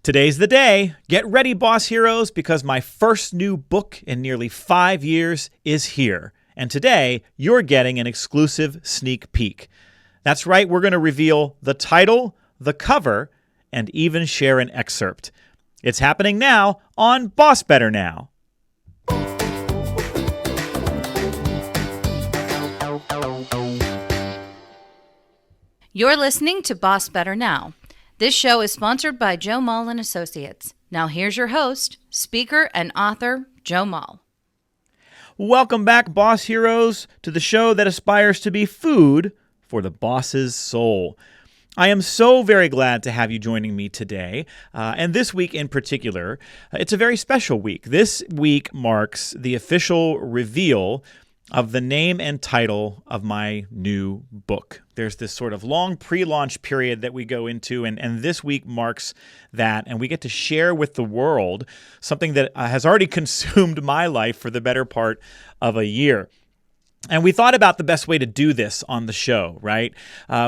Today's the day. Get ready, Boss Heroes, because my first new book in nearly 5 years is here. And today, you're getting an exclusive sneak peek. That's right, we're going to reveal the title, the cover, and even share an excerpt. It's happening now on BossBetter Now. You're listening to BossBetter Now. This show is sponsored by Joe Mull and Associates. Now here's your host, speaker and author, Joe Mull. Welcome back, Boss Heroes, to the show that aspires to be food for the boss's soul. I am so very glad to have you joining me today, and this week in particular. It's a very special week. This week marks the official reveal of the name and title of my new book. There's this sort of long pre-launch period that we go into, and this week marks that, and we get to share with the world something that has already consumed my life for the better part of a year. And we thought about the best way to do this on the show, right?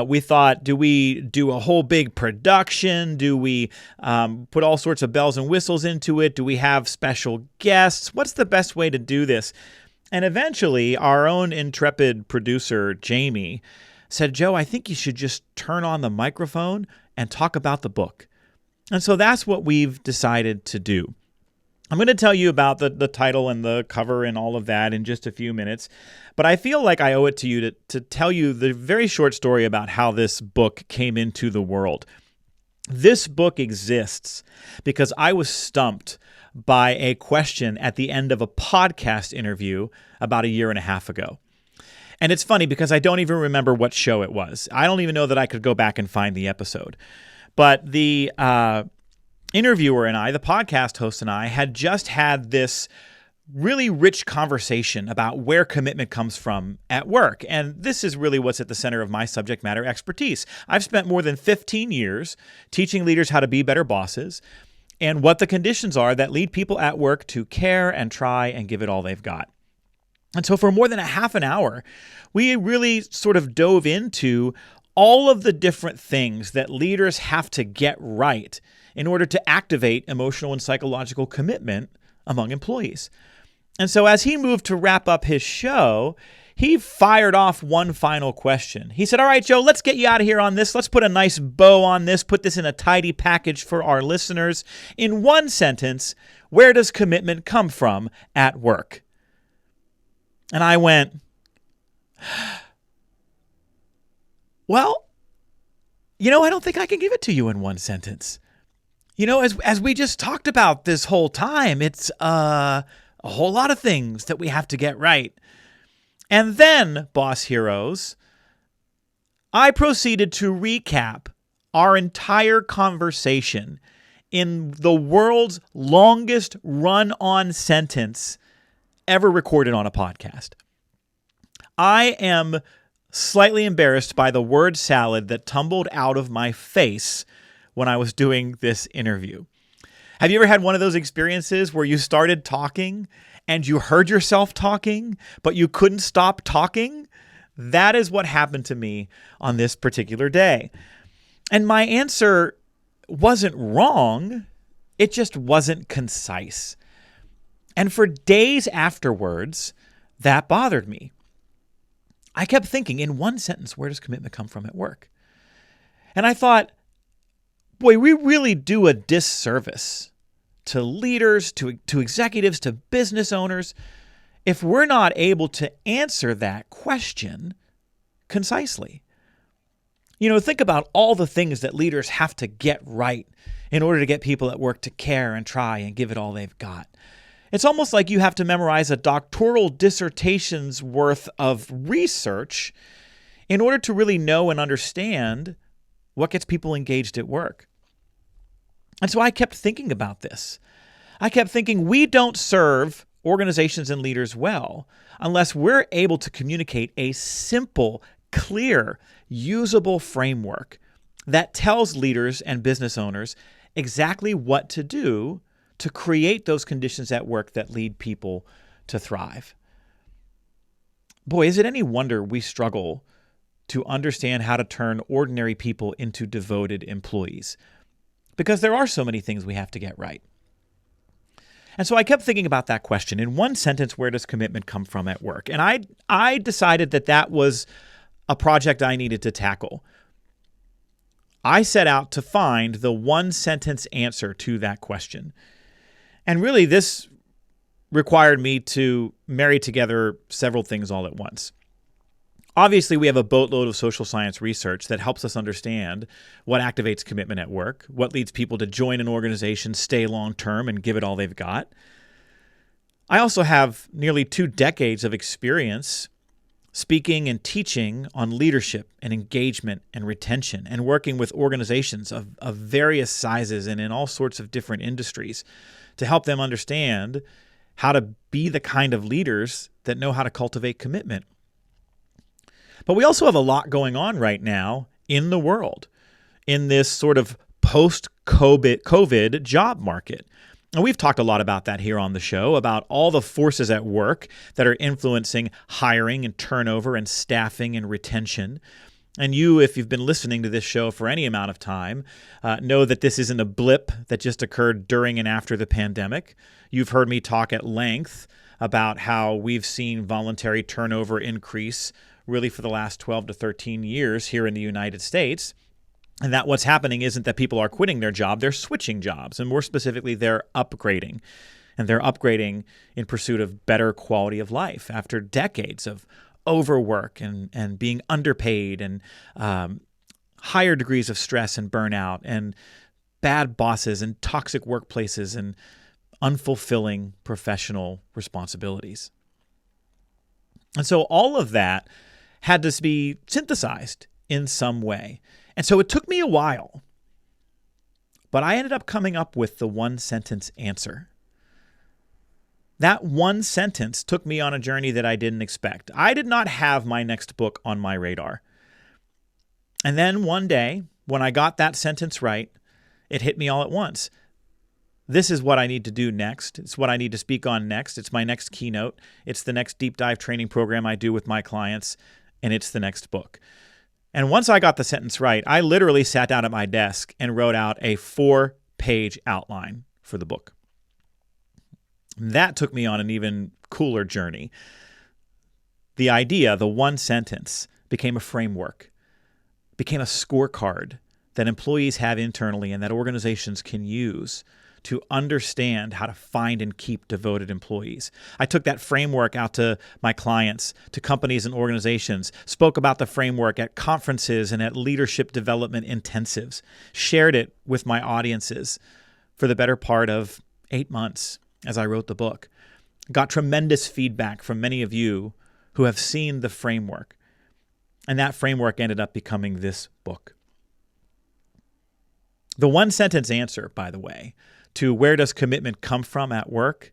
We thought, do we do a whole big production? Do we put all sorts of bells and whistles into it? Do we have special guests? What's the best way to do this? And eventually, our own intrepid producer, Jamie, said, Joe, I think you should just turn on the microphone and talk about the book. And so that's what we've decided to do. I'm going to tell you about the title and the cover and all of that in just a few minutes, but I feel like I owe it to you to tell you the very short story about how this book came into the world. This book exists because I was stumped by a question at the end of a podcast interview about a year and a half ago. And it's funny because I don't even remember what show it was. I don't even know that I could go back and find the episode. But the interviewer and I, the podcast host and I, had just had this really rich conversation about where commitment comes from at work. And this is really what's at the center of my subject matter expertise. I've spent more than 15 years teaching leaders how to be better bosses and what the conditions are that lead people at work to care and try and give it all they've got. And so for more than a half an hour, we really sort of dove into all of the different things that leaders have to get right in order to activate emotional and psychological commitment among employees. And so as he moved to wrap up his show, he fired off one final question. He said, all right, Joe, let's get you out of here on this. Let's put a nice bow on this, put this in a tidy package for our listeners. In one sentence, where does commitment come from at work? And I went, well, I don't think I can give it to you in one sentence. As we just talked about this whole time, it's a whole lot of things that we have to get right. And then, Boss Heroes, I proceeded to recap our entire conversation in the world's longest run-on sentence ever recorded on a podcast. I am slightly embarrassed by the word salad that tumbled out of my face when I was doing this interview. Have you ever had one of those experiences where you started talking and you heard yourself talking, but you couldn't stop talking? That is what happened to me on this particular day. And my answer wasn't wrong. It just wasn't concise. And for days afterwards, that bothered me. I kept thinking, in one sentence, where does commitment come from at work? And I thought, boy, we really do a disservice to leaders, to executives, to business owners, if we're not able to answer that question concisely. Think about all the things that leaders have to get right in order to get people at work to care and try and give it all they've got. It's almost like you have to memorize a doctoral dissertation's worth of research in order to really know and understand what gets people engaged at work. And so I kept thinking about this. I kept thinking we don't serve organizations and leaders well unless we're able to communicate a simple, clear, usable framework that tells leaders and business owners exactly what to do to create those conditions at work that lead people to thrive. Boy, is it any wonder we struggle to understand how to turn ordinary people into devoted employees? because there are so many things we have to get right. And so I kept thinking about that question. In one sentence, where does commitment come from at work? And I decided that was a project I needed to tackle. I set out to find the one sentence answer to that question. And really, this required me to marry together several things all at once. Obviously, we have a boatload of social science research that helps us understand what activates commitment at work, what leads people to join an organization, stay long-term, and give it all they've got. I also have nearly 2 decades of experience speaking and teaching on leadership and engagement and retention and working with organizations of various sizes and in all sorts of different industries to help them understand how to be the kind of leaders that know how to cultivate commitment. But we also have a lot going on right now in the world in this sort of post-COVID job market. And we've talked a lot about that here on the show, about all the forces at work that are influencing hiring and turnover and staffing and retention. And you, if you've been listening to this show for any amount of time, know that this isn't a blip that just occurred during and after the pandemic. You've heard me talk at length about how we've seen voluntary turnover increase really for the last 12 to 13 years here in the United States. And that what's happening isn't that people are quitting their job, they're switching jobs. And more specifically, they're upgrading. And they're upgrading in pursuit of better quality of life after decades of overwork and being underpaid and higher degrees of stress and burnout and bad bosses and toxic workplaces and unfulfilling professional responsibilities. And so all of that had to be synthesized in some way. And so it took me a while, but I ended up coming up with the one sentence answer. That one sentence took me on a journey that I didn't expect. I did not have my next book on my radar. And then one day, when I got that sentence right, it hit me all at once. This is what I need to do next. It's what I need to speak on next. It's my next keynote. It's the next deep dive training program I do with my clients. And it's the next book. And once I got the sentence right, I literally sat down at my desk and wrote out a 4-page outline for the book. That took me on an even cooler journey. The idea, the one sentence, became a framework, became a scorecard that employees have internally and that organizations can use to understand how to find and keep devoted employees. I took that framework out to my clients, to companies and organizations, spoke about the framework at conferences and at leadership development intensives, shared it with my audiences for the better part of 8 months as I wrote the book. Got tremendous feedback from many of you who have seen the framework. And that framework ended up becoming this book. The one sentence answer, by the way, to where does commitment come from at work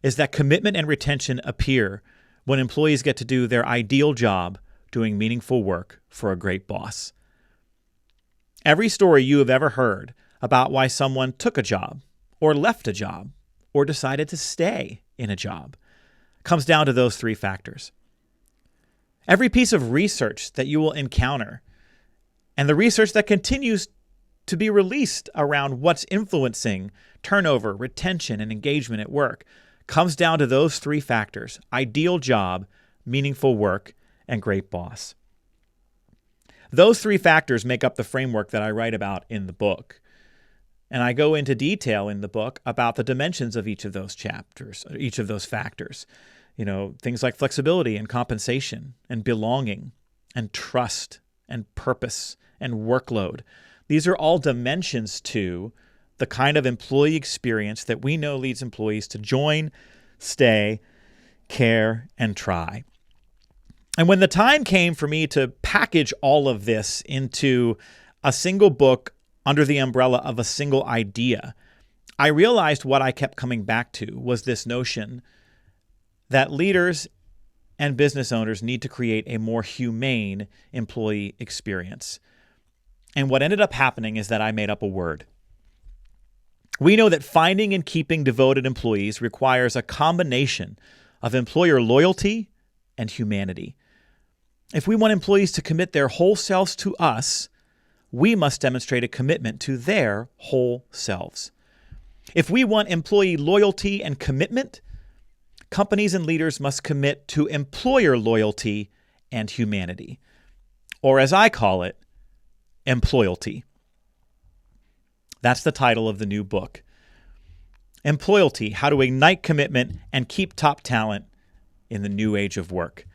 is that commitment and retention appear when employees get to do their ideal job doing meaningful work for a great boss. Every story you have ever heard about why someone took a job or left a job or decided to stay in a job comes down to those 3 factors. Every piece of research that you will encounter and the research that continues to be released around what's influencing turnover, retention, and engagement at work comes down to those 3 factors: ideal job, meaningful work, and great boss. Those 3 factors make up the framework that I write about in the book. And I go into detail in the book about the dimensions of each of those chapters, each of those factors. You know, things like flexibility and compensation and belonging and trust and purpose and workload. These are all dimensions to the kind of employee experience that we know leads employees to join, stay, care, and try. And when the time came for me to package all of this into a single book under the umbrella of a single idea, I realized what I kept coming back to was this notion that leaders and business owners need to create a more humane employee experience. And what ended up happening is that I made up a word. We know that finding and keeping devoted employees requires a combination of employer loyalty and humanity. If we want employees to commit their whole selves to us, we must demonstrate a commitment to their whole selves. If we want employee loyalty and commitment, companies and leaders must commit to employer loyalty and humanity, or as I call it, Employalty. That's the title of the new book. Employalty, How to Ignite Commitment and Keep Top Talent in the New Age of Work.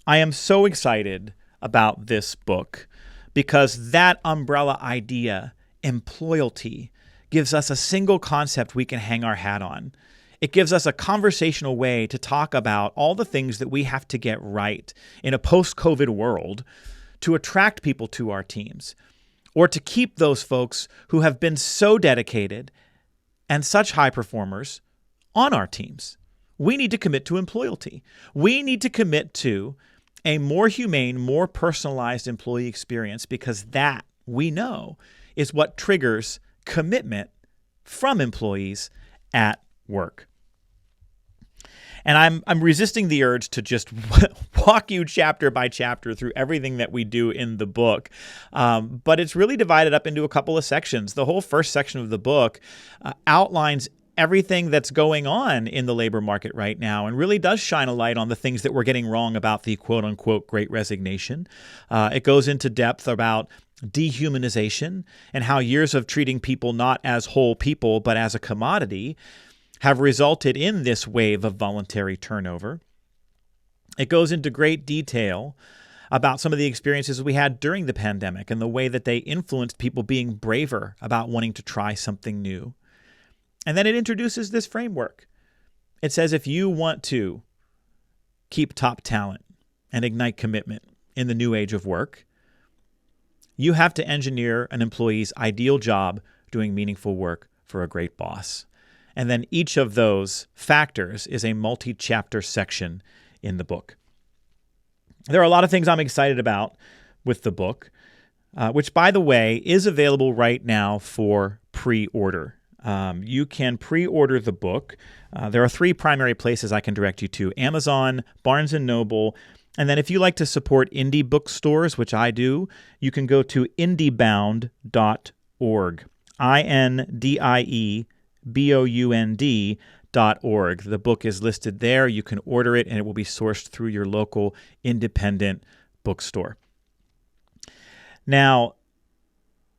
I am so excited about this book because that umbrella idea, Employalty, gives us a single concept we can hang our hat on. It gives us a conversational way to talk about all the things that we have to get right in a post-COVID world to attract people to our teams, or to keep those folks who have been so dedicated and such high performers on our teams. We need to commit to Employalty. We need to commit to a more humane, more personalized employee experience, because that, we know, is what triggers commitment from employees at work. And I'm resisting the urge to just walk you chapter by chapter through everything that we do in the book. But it's really divided up into a couple of sections. The whole first section of the book outlines everything that's going on in the labor market right now and really does shine a light on the things that we're getting wrong about the quote-unquote Great Resignation. It goes into depth about dehumanization and how years of treating people not as whole people but as a commodity have resulted in this wave of voluntary turnover. It goes into great detail about some of the experiences we had during the pandemic and the way that they influenced people being braver about wanting to try something new. And then it introduces this framework. It says if you want to keep top talent and ignite commitment in the new age of work, you have to engineer an employee's ideal job doing meaningful work for a great boss. And then each of those factors is a multi-chapter section in the book. There are a lot of things I'm excited about with the book, which, by the way, is available right now for pre-order. You can pre-order the book. There are 3 primary places I can direct you to: Amazon, Barnes & Noble, and then if you like to support indie bookstores, which I do, you can go to indiebound.org. INDIEBOUND.org. The book is listed there. You can order it, and it will be sourced through your local independent bookstore. Now,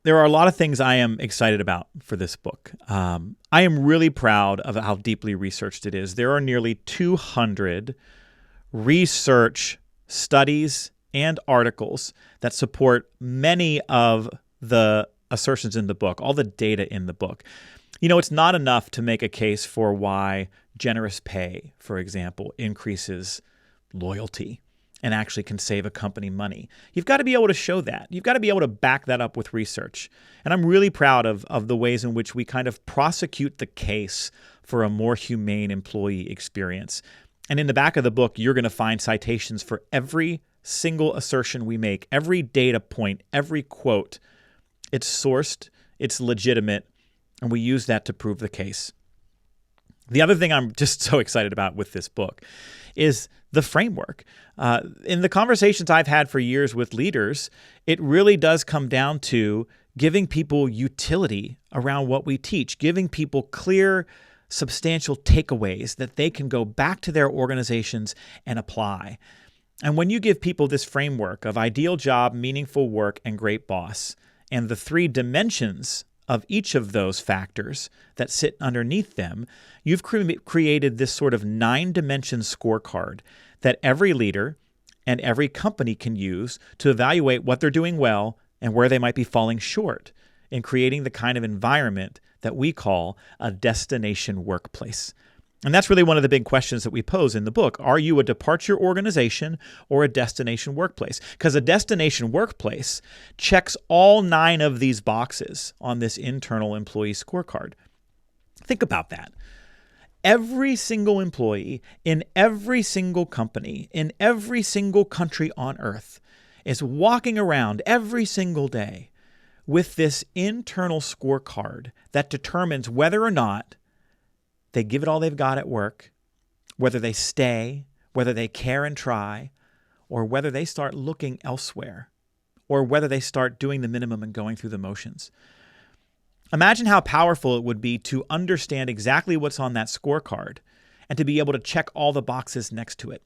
there are a lot of things I am excited about for this book. I am really proud of how deeply researched it is. There are nearly 200 research studies and articles that support many of the assertions in the book, all the data in the book. You know, it's not enough to make a case for why generous pay, for example, increases loyalty and actually can save a company money. You've got to be able to show that. You've got to be able to back that up with research. And I'm really proud of the ways in which we kind of prosecute the case for a more humane employee experience. And in the back of the book, you're going to find citations for every single assertion we make, every data point, every quote. It's sourced, it's legitimate, and we use that to prove the case. The other thing I'm just so excited about with this book is the framework. In the conversations I've had for years with leaders, it really does come down to giving people utility around what we teach, giving people clear, substantial takeaways that they can go back to their organizations and apply. And when you give people this framework of ideal job, meaningful work, and great boss, and the 3 dimensions of each of those factors that sit underneath them, you've created this sort of 9-dimension scorecard that every leader and every company can use to evaluate what they're doing well and where they might be falling short in creating the kind of environment that we call a destination workplace. And that's really one of the big questions that we pose in the book. Are you a departure organization or a destination workplace? Because a destination workplace checks all 9 of these boxes on this internal employee scorecard. Think about that. Every single employee in every single company, in every single country on earth, is walking around every single day with this internal scorecard that determines whether or not they give it all they've got at work, whether they stay, whether they care and try, or whether they start looking elsewhere or whether they start doing the minimum and going through the motions. Imagine how powerful it would be to understand exactly what's on that scorecard and to be able to check all the boxes next to it.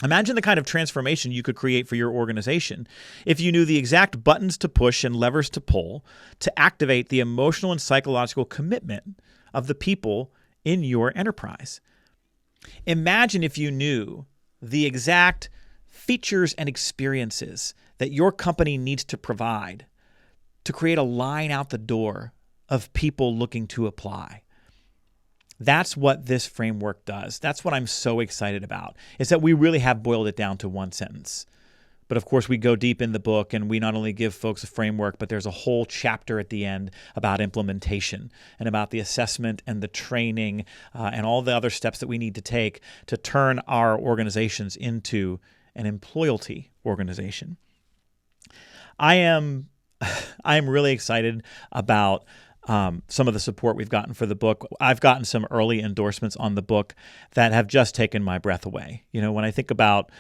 Imagine the kind of transformation you could create for your organization if you knew the exact buttons to push and levers to pull to activate the emotional and psychological commitment of the people in your enterprise. Imagine if you knew the exact features and experiences that your company needs to provide to create a line out the door of people looking to apply. That's what this framework does. That's what I'm so excited about, is that we really have boiled it down to one sentence. But of course, we go deep in the book and we not only give folks a framework, but there's a whole chapter at the end about implementation and about the assessment and the training and all the other steps that we need to take to turn our organizations into an Employalty organization. I am really excited about some of the support we've gotten for the book. I've gotten some early endorsements on the book that have just taken my breath away. When I think about,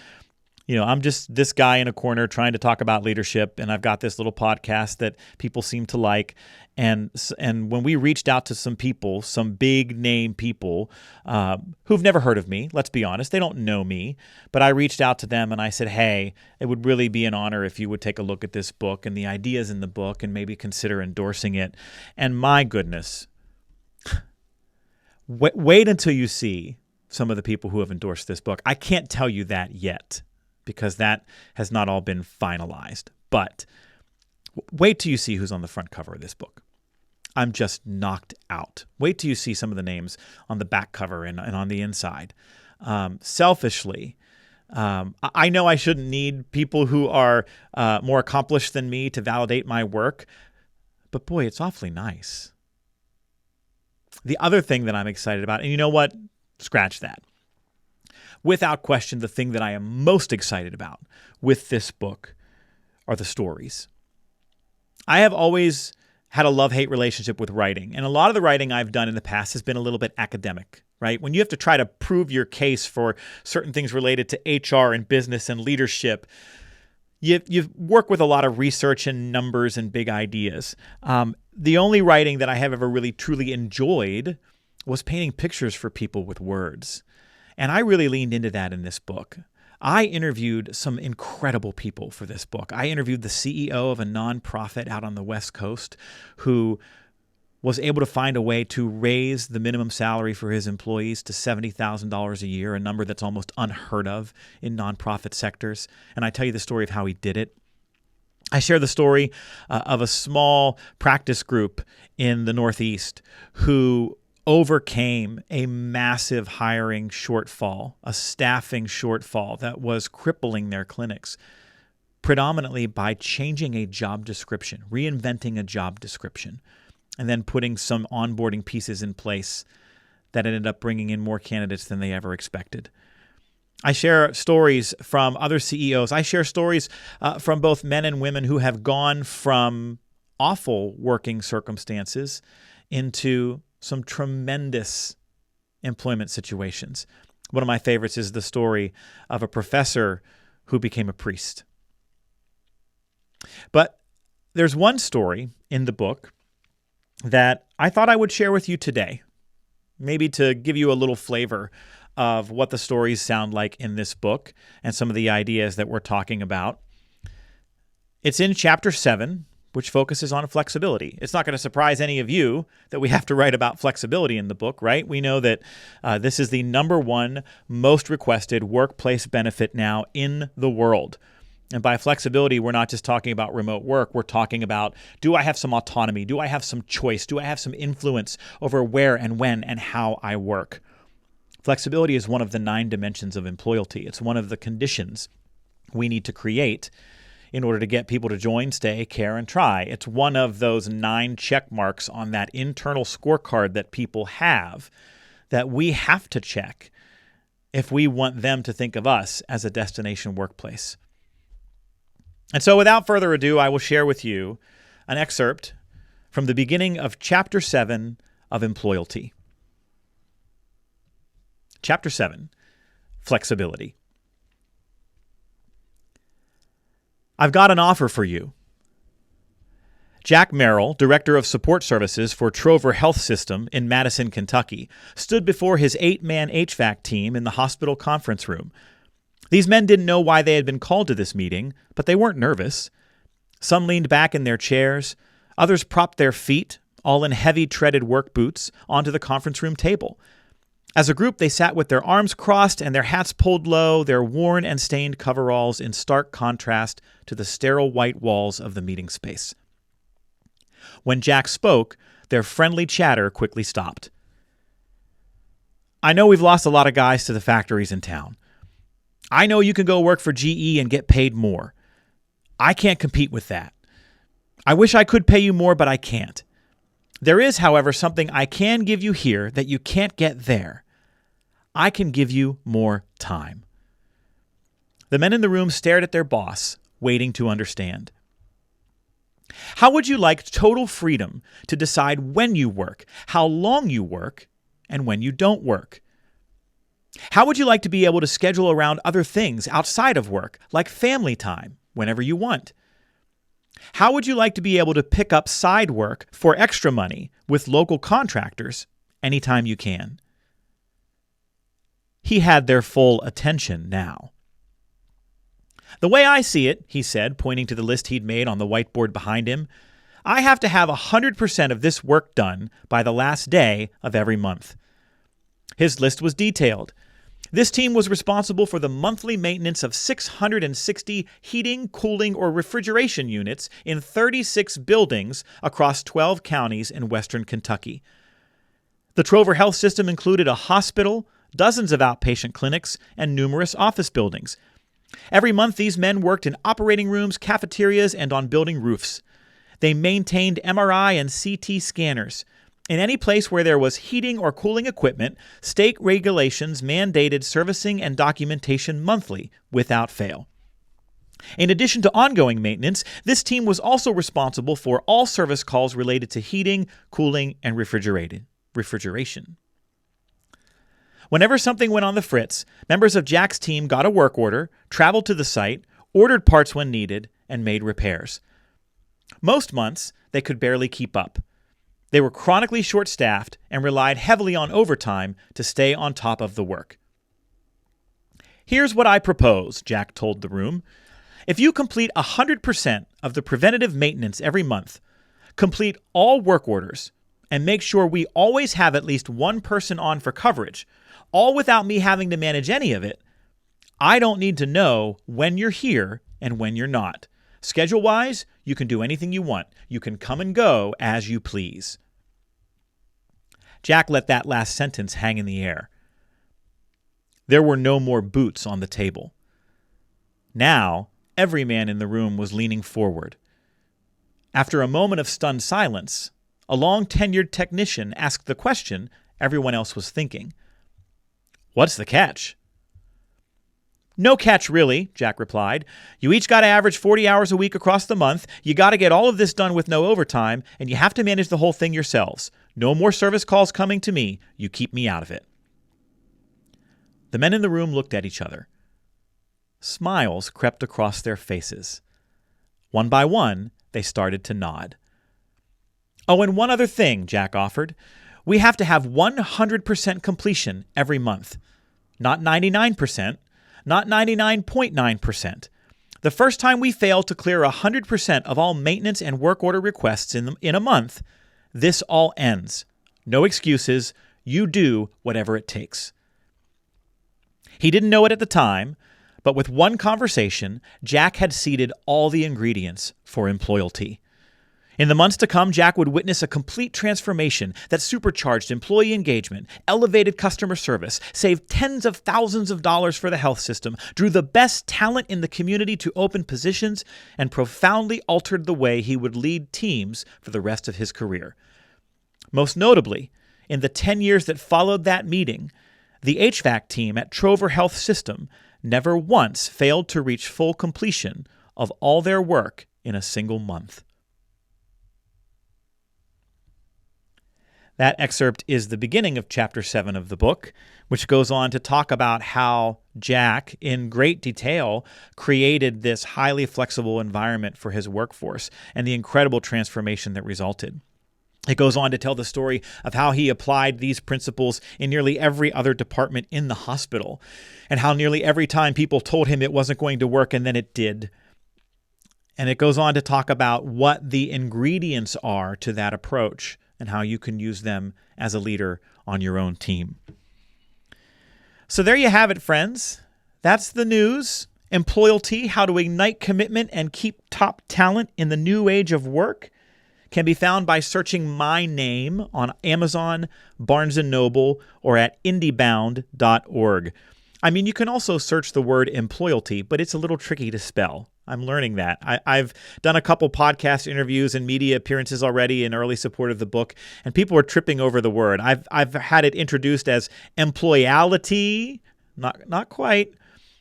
I'm just this guy in a corner trying to talk about leadership, and I've got this little podcast that people seem to like. And when we reached out to some people, some big name people who've never heard of me, let's be honest, they don't know me, but I reached out to them and I said, hey, it would really be an honor if you would take a look at this book and the ideas in the book and maybe consider endorsing it. And my goodness, wait until you see some of the people who have endorsed this book. I can't tell you that yet, because that has not all been finalized. But wait till you see who's on the front cover of this book. I'm just knocked out. Wait till you see some of the names on the back cover and on the inside. Selfishly, I know I shouldn't need people who are more accomplished than me to validate my work, but boy, it's awfully nice. The other thing that I'm excited about, and you know what? Scratch that. Without question, the thing that I am most excited about with this book are the stories. I have always had a love-hate relationship with writing, and a lot of the writing I've done in the past has been a little bit academic, right? When you have to try to prove your case for certain things related to HR and business and leadership, you work with a lot of research and numbers and big ideas. The only writing that I have ever really truly enjoyed was painting pictures for people with words. And I really leaned into that in this book. I interviewed some incredible people for this book. I interviewed the CEO of a nonprofit out on the West Coast who was able to find a way to raise the minimum salary for his employees to $70,000 a year, a number that's almost unheard of in nonprofit sectors. And I tell you the story of how he did it. I share the story of a small practice group in the Northeast who overcame a massive hiring shortfall, a staffing shortfall that was crippling their clinics, predominantly by changing a job description, reinventing a job description, and then putting some onboarding pieces in place that ended up bringing in more candidates than they ever expected. I share stories from other CEOs. I share stories from both men and women who have gone from awful working circumstances into some tremendous employment situations. One of my favorites is the story of a professor who became a priest. But there's one story in the book that I thought I would share with you today, maybe to give you a little flavor of what the stories sound like in this book and some of the ideas that we're talking about. It's in chapter 7, which focuses on flexibility. It's not going to surprise any of you that we have to write about flexibility in the book, right? We know that this is the number one most requested workplace benefit now in the world. And by flexibility, we're not just talking about remote work. We're talking about, do I have some autonomy? Do I have some choice? Do I have some influence over where and when and how I work? Flexibility is one of the 9 dimensions of Employalty. It's one of the conditions we need to create in order to get people to join, stay, care, and try. It's one of those 9 check marks on that internal scorecard that people have that we have to check if we want them to think of us as a destination workplace. And so without further ado, I will share with you an excerpt from the beginning of chapter 7 of Employalty. Chapter 7, Flexibility. I've got an offer for you. Jack Merrill, Director of Support Services for Trover Health System in Madison, Kentucky, stood before his 8-man HVAC team in the hospital conference room. These men didn't know why they had been called to this meeting, but they weren't nervous. Some leaned back in their chairs. Others propped their feet, all in heavy treaded work boots, onto the conference room table. As a group, they sat with their arms crossed and their hats pulled low, their worn and stained coveralls in stark contrast to the sterile white walls of the meeting space. When Jack spoke, their friendly chatter quickly stopped. I know we've lost a lot of guys to the factories in town. I know you can go work for GE and get paid more. I can't compete with that. I wish I could pay you more, but I can't. There is, however, something I can give you here that you can't get there. I can give you more time. The men in the room stared at their boss, waiting to understand. How would you like total freedom to decide when you work, how long you work, and when you don't work? How would you like to be able to schedule around other things outside of work, like family time, whenever you want? How would you like to be able to pick up side work for extra money with local contractors anytime you can? He had their full attention now. The way I see it, he said, pointing to the list he'd made on the whiteboard behind him, I have to have 100% of this work done by the last day of every month. His list was detailed. This team was responsible for the monthly maintenance of 660 heating, cooling, or refrigeration units in 36 buildings across 12 counties in western Kentucky. The Trover Health System included a hospital, dozens of outpatient clinics, and numerous office buildings. Every month, these men worked in operating rooms, cafeterias, and on building roofs. They maintained MRI and CT scanners. In any place where there was heating or cooling equipment, state regulations mandated servicing and documentation monthly, without fail. In addition to ongoing maintenance, this team was also responsible for all service calls related to heating, cooling, and refrigeration. Whenever something went on the fritz, members of Jack's team got a work order, traveled to the site, ordered parts when needed, and made repairs. Most months, they could barely keep up. They were chronically short-staffed and relied heavily on overtime to stay on top of the work. Here's what I propose, Jack told the room. If you complete 100% of the preventative maintenance every month, complete all work orders, and make sure we always have at least one person on for coverage, all without me having to manage any of it, I don't need to know when you're here and when you're not. Schedule-wise, you can do anything you want. You can come and go as you please. Jack let that last sentence hang in the air. There were no more boots on the table. Now, every man in the room was leaning forward. After a moment of stunned silence, a long-tenured technician asked the question everyone else was thinking. What's the catch? No catch, really, Jack replied. You each got to average 40 hours a week across the month. You got to get all of this done with no overtime, and you have to manage the whole thing yourselves. No more service calls coming to me. You keep me out of it. The men in the room looked at each other. Smiles crept across their faces. One by one, they started to nod. Oh, and one other thing, Jack offered. We have to have 100% completion every month. Not 99%, not 99.9%. The first time we fail to clear 100% of all maintenance and work order requests in a month, this all ends. No excuses. You do whatever it takes. He didn't know it at the time, but with one conversation, Jack had seeded all the ingredients for Employalty. In the months to come, Jack would witness a complete transformation that supercharged employee engagement, elevated customer service, saved tens of thousands of dollars for the health system, drew the best talent in the community to open positions, and profoundly altered the way he would lead teams for the rest of his career. Most notably, in the 10 years that followed that meeting, the HVAC team at Trover Health System never once failed to reach full completion of all their work in a single month. That excerpt is the beginning of chapter 7 of the book, which goes on to talk about how Jack, in great detail, created this highly flexible environment for his workforce and the incredible transformation that resulted. It goes on to tell the story of how he applied these principles in nearly every other department in the hospital, and how nearly every time people told him it wasn't going to work, and then it did. And it goes on to talk about what the ingredients are to that approach and how you can use them as a leader on your own team. So there you have it, friends. That's the news. Employalty, how to ignite commitment and keep top talent in the new age of work, can be found by searching my name on Amazon, Barnes & Noble, or at indiebound.org. I mean, you can also search the word Employalty, but it's a little tricky to spell. I'm learning that. I've done a couple podcast interviews and media appearances already in early support of the book, and people are tripping over the word. I've had it introduced as Employalty. Not quite.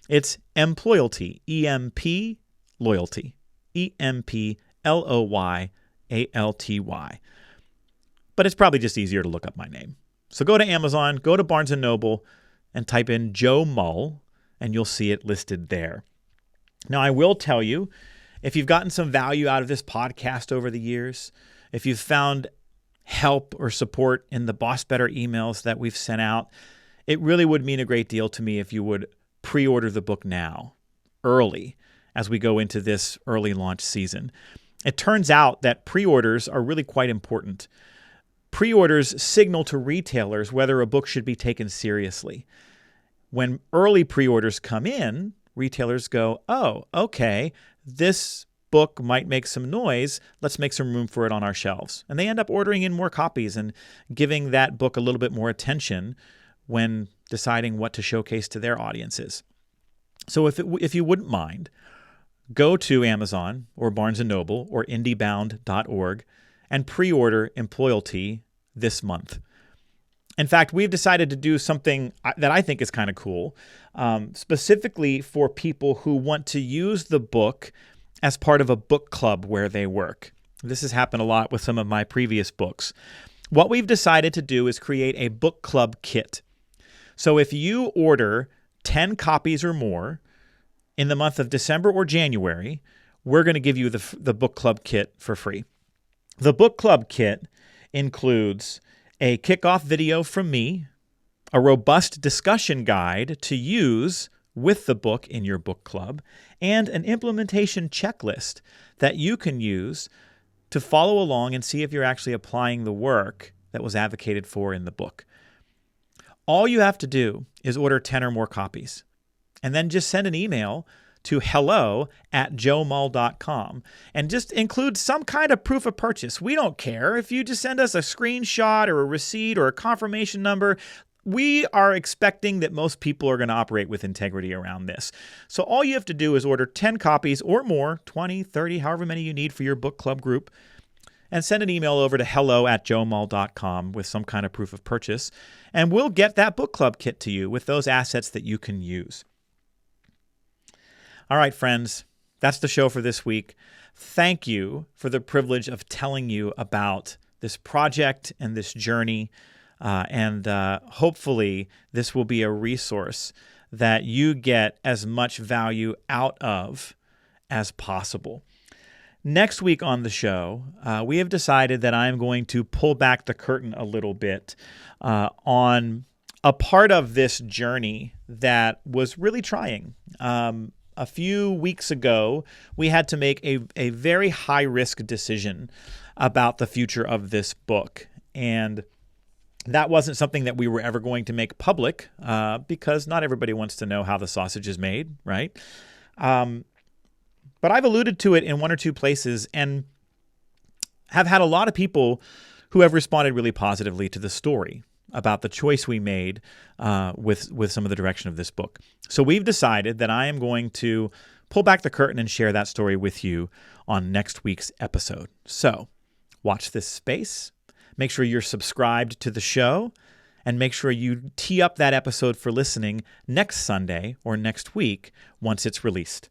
It's Employalty. E-M-P, loyalty. E-M-P-L-O-Y-A-L-T-Y. But it's probably just easier to look up my name. So go to Amazon, go to Barnes & Noble, and type in Joe Mull, and you'll see it listed there. Now, I will tell you, if you've gotten some value out of this podcast over the years, if you've found help or support in the BossBetter emails that we've sent out, it really would mean a great deal to me if you would pre-order the book now, early, as we go into this early launch season. It turns out that pre-orders are really quite important. Pre-orders signal to retailers whether a book should be taken seriously. When early pre-orders come in, retailers go, oh, okay, this book might make some noise. Let's make some room for it on our shelves. And they end up ordering in more copies and giving that book a little bit more attention when deciding what to showcase to their audiences. So if you wouldn't mind, go to Amazon or Barnes & Noble or indiebound.org and pre-order Employalty this month. In fact, we've decided to do something that I think is kind of cool, specifically for people who want to use the book as part of a book club where they work. This has happened a lot with some of my previous books. What we've decided to do is create a book club kit. So if you order 10 copies or more in the month of December or January, we're going to give you the book club kit for free. The book club kit includes a kickoff video from me, a robust discussion guide to use with the book in your book club, and an implementation checklist that you can use to follow along and see if you're actually applying the work that was advocated for in the book. All you have to do is order 10 or more copies, and then just send an email to hello@joemull.com and just include some kind of proof of purchase. We don't care if you just send us a screenshot or a receipt or a confirmation number. We are expecting that most people are going to operate with integrity around this. So all you have to do is order 10 copies or more, 20, 30, however many you need for your book club group, and send an email over to hello@joemull.com with some kind of proof of purchase, and we'll get that book club kit to you with those assets that you can use. All right, friends, that's the show for this week. Thank you for the privilege of telling you about this project and this journey. And hopefully this will be a resource that you get as much value out of as possible. Next week on the show, we have decided that I'm going to pull back the curtain a little bit on a part of this journey that was really trying. A few weeks ago, we had to make a very high-risk decision about the future of this book. And that wasn't something that we were ever going to make public because not everybody wants to know how the sausage is made, right? But I've alluded to it in one or two places and have had a lot of people who have responded really positively to the story about the choice we made with some of the direction of this book. So we've decided that I am going to pull back the curtain and share that story with you on next week's episode. So watch this space. Make sure you're subscribed to the show, and make sure you tee up that episode for listening next Sunday or next week once it's released.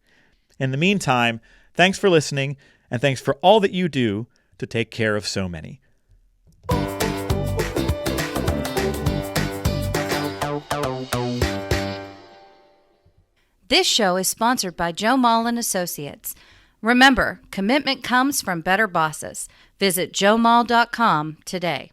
In the meantime, thanks for listening, and thanks for all that you do to take care of so many. This show is sponsored by Joe Mull and Associates. Remember, commitment comes from better bosses. Visit joemull.com today.